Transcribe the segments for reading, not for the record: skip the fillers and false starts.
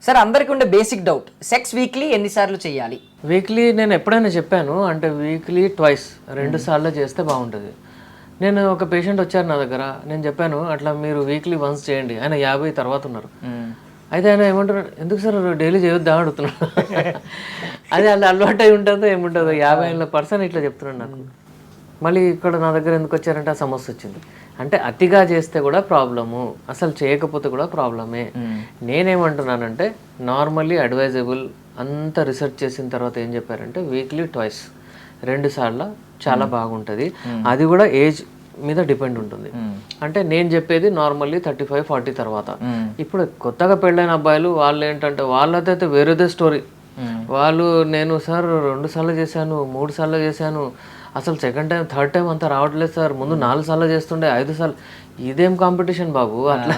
Sir అందరికీ ఉండే basic doubt, sex weekly ఎన్నిసార్లు చేయాలి? వీక్లీ నేను ఎప్పుడైనా చెప్పాను, అంటే వీక్లీ ట్వైస్ 2 సార్లు చేస్తే బాగుంటుంది. నేను ఒక పేషెంట్ వచ్చారు నా దగ్గర, నేను చెప్పాను అట్లా మీరు వీక్లీ వన్స్ చేయండి. ఆయన 50 తర్వాత ఉన్నారు. అయితే ఆయన ఏమంటున్నాడు, ఎందుకు సార్ డైలీ చేయొద్దా అడుగుతున్నాడు. అది అలా అలవాటు అయి ఉంటుందో ఏముంటుందో, 50 ఏళ్ళ ఇట్లా చెప్తున్నాడు నాకు. మళ్ళీ ఇక్కడ నా దగ్గర ఎందుకు వచ్చారంటే ఆ సమస్య వచ్చింది. అంటే అతిగా చేస్తే కూడా ప్రాబ్లము, అసలు చేయకపోతే కూడా ప్రాబ్లమే. నేనేమంటున్నానంటే నార్మల్లీ అడ్వైజబుల్ అంత రీసెర్చ్ చేసిన తర్వాత ఏం చెప్పారంటే వీక్లీ ట్వైస్ 2 సార్లు చాలా బాగుంటుంది. అది కూడా ఏజ్ మీద డిపెండ్ ఉంటుంది. అంటే నేను చెప్పేది నార్మల్లీ 35-40 తర్వాత. ఇప్పుడు కొత్తగా పెళ్ళైన అబ్బాయిలు వాళ్ళు ఏంటంటే వాళ్ళదైతే వేరేదే స్టోరీ. వాళ్ళు నేను సార్ 2 సార్లు చేశాను, 3 సార్లు చేశాను, అసలు సెకండ్ టైం థర్డ్ టైం అంతా రావట్లేదు సార్, ముందు 4 సార్లు చేస్తుండే 5 సార్లు. ఇదేం కాంపిటీషన్ బాబు, అట్లా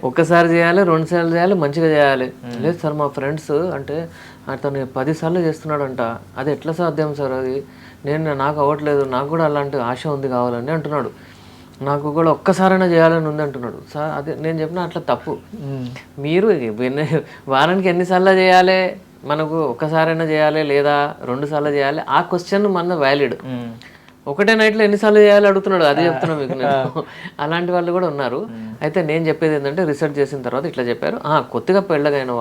ఒక్కసారి చేయాలి, 2 సార్లు చేయాలి, మంచిగా చేయాలి. లేదు సార్ మా ఫ్రెండ్స్ అంటే అతను 10 సార్లు చేస్తున్నాడంట, అది ఎట్లా సాధ్యం సార్, అది నాకు అవ్వట్లేదు, నాకు కూడా అలాంటి ఆశ ఉంది కావాలని అంటున్నాడు, నాకు కూడా ఒక్కసారైనా చేయాలని ఉంది అంటున్నాడు. సార్ అదే నేను చెప్పిన అట్లా తప్పు. మీరు వారానికి ఎన్నిసార్లు చేయాలి, మనకు ఒక్కసారైనా చేయాలి లేదా 2 సార్లు చేయాలి, ఆ క్వశ్చన్ మన వ్యాలిడ్. ఒకటే నైట్లో ఎన్నిసార్లు చేయాలి అడుగుతున్నాడు, అదే చెప్తున్నా మీకు నేను. అలాంటి వాళ్ళు కూడా ఉన్నారు. అయితే నేను చెప్పేది ఏంటంటే రీసెర్చ్ చేసిన తర్వాత ఇట్లా చెప్పారు, కొత్తగా పెళ్ళగైన